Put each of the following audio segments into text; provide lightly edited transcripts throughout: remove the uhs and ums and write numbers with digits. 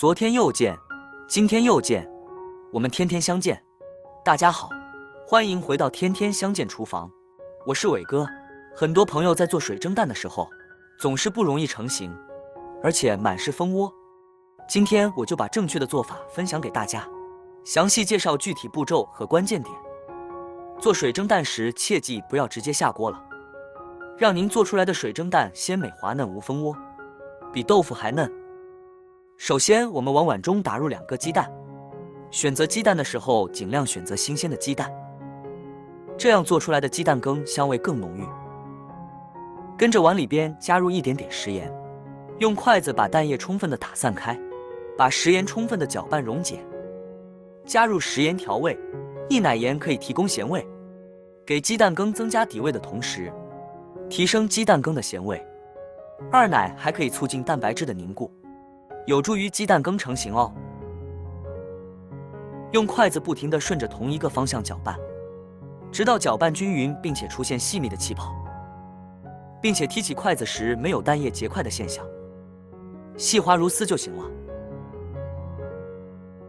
昨天又见，今天又见，我们天天相见。大家好，欢迎回到天天相见厨房，我是伟哥。很多朋友在做水蒸蛋的时候，总是不容易成型，而且满是蜂窝。今天我就把正确的做法分享给大家，详细介绍具体步骤和关键点。做水蒸蛋时，切记不要直接下锅了，让您做出来的水蒸蛋鲜美滑嫩无蜂窝，比豆腐还嫩。首先，我们往碗中打入2个鸡蛋，选择鸡蛋的时候尽量选择新鲜的鸡蛋，这样做出来的鸡蛋羹香味更浓郁。跟着碗里边加入一点点食盐，用筷子把蛋液充分的打散开，把食盐充分的搅拌溶解，加入食盐调味，一奶盐可以提供咸味，给鸡蛋羹增加底味的同时，提升鸡蛋羹的咸味。2奶还可以促进蛋白质的凝固，有助于鸡蛋羹成型哦。用筷子不停地顺着同一个方向搅拌，直到搅拌均匀并且出现细密的气泡，并且提起筷子时没有蛋液结块的现象，细滑如丝就行了。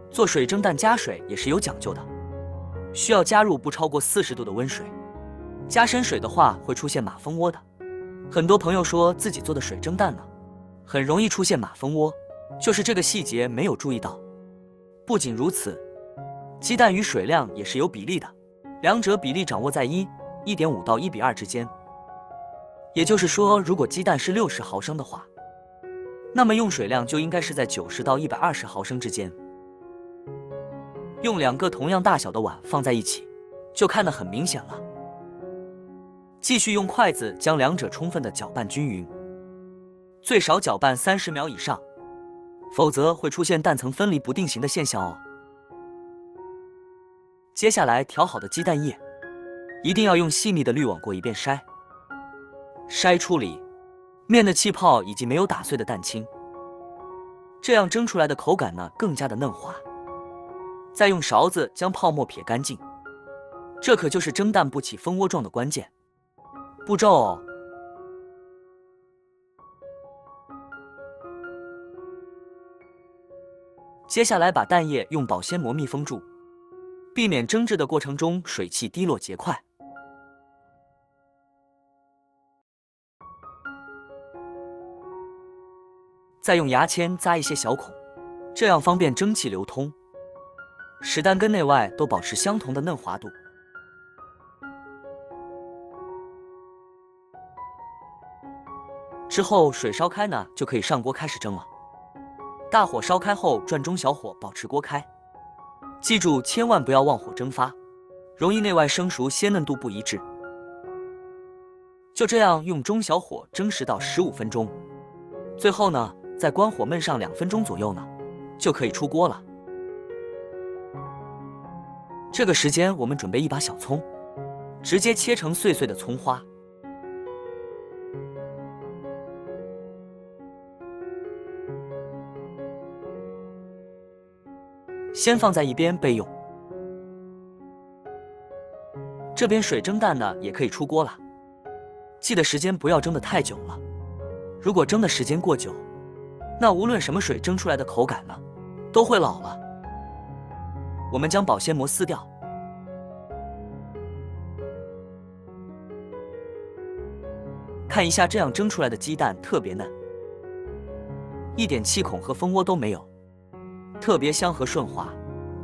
做水蒸蛋加水也是有讲究的，需要加入不超过40度的温水，加深水的话会出现马蜂窝的。很多朋友说自己做的水蒸蛋呢，很容易出现马蜂窝，就是这个细节没有注意到。不仅如此，鸡蛋与水量也是有比例的，两者比例掌握在1:1.5到1:2之间。也就是说，如果鸡蛋是60毫升的话，那么用水量就应该是在90到120毫升之间。用2个同样大小的碗放在一起，就看得很明显了。继续用筷子将两者充分的搅拌均匀，最少搅拌30秒以上，否则会出现蛋层分离不定型的现象哦。接下来调好的鸡蛋液，一定要用细密的滤网过一遍筛，筛出里面的气泡以及没有打碎的蛋清，这样蒸出来的口感呢更加的嫩滑。再用勺子将泡沫撇干净，这可就是蒸蛋不起蜂窝状的关键步骤哦。接下来把蛋液用保鲜膜密封住，避免蒸制的过程中水汽滴落结块。再用牙签扎一些小孔，这样方便蒸汽流通，使蛋根内外都保持相同的嫩滑度。之后水烧开呢，就可以上锅开始蒸了。大火烧开后转中小火保持锅开，记住千万不要忘火蒸发，容易内外生熟鲜嫩度不一致。就这样用中小火蒸10到15分钟，最后呢再关火焖上2分钟左右呢，就可以出锅了。这个时间我们准备一把小葱，直接切成碎碎的葱花。先放在一边备用。这边水蒸蛋呢也可以出锅了，记得时间不要蒸得太久了，如果蒸的时间过久，那无论什么水蒸出来的口感呢都会老了。我们将保鲜膜撕掉，看一下这样蒸出来的鸡蛋特别嫩，一点气孔和蜂窝都没有，特别香和顺滑，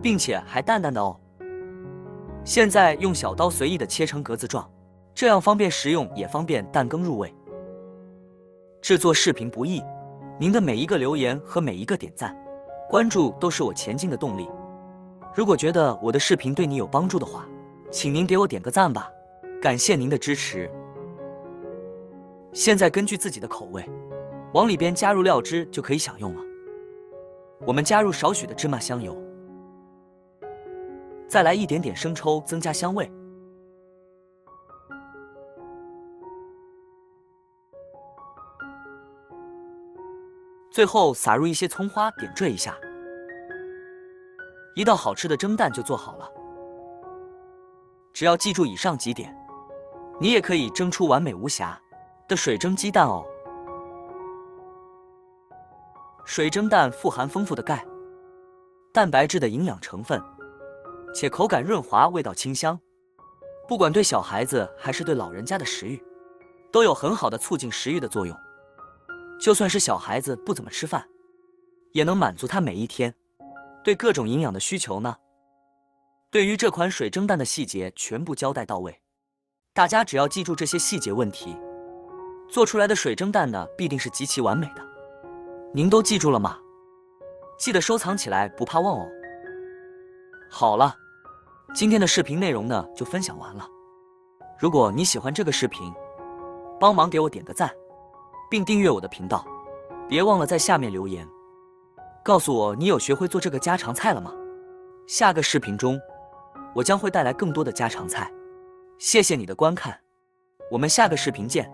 并且还淡淡的哦。现在用小刀随意的切成格子状，这样方便食用也方便蛋羹入味。制作视频不易，您的每一个留言和每一个点赞、关注都是我前进的动力。如果觉得我的视频对你有帮助的话，请您给我点个赞吧，感谢您的支持。现在根据自己的口味，往里边加入料汁就可以享用了。我们加入少许的芝麻香油，再来一点点生抽增加香味。最后撒入一些葱花点缀一下，一道好吃的蒸蛋就做好了。只要记住以上几点，你也可以蒸出完美无瑕的水蒸鸡蛋哦。水蒸蛋富含丰富的钙、蛋白质的营养成分，且口感润滑，味道清香。不管对小孩子还是对老人家的食欲，都有很好的促进食欲的作用。就算是小孩子不怎么吃饭，也能满足他每一天对各种营养的需求呢。对于这款水蒸蛋的细节全部交代到位，大家只要记住这些细节问题，做出来的水蒸蛋呢必定是极其完美的。您都记住了吗？记得收藏起来，不怕忘哦。好了，今天的视频内容呢就分享完了。如果你喜欢这个视频，帮忙给我点个赞，并订阅我的频道。别忘了在下面留言，告诉我你有学会做这个家常菜了吗？下个视频中，我将会带来更多的家常菜。谢谢你的观看，我们下个视频见。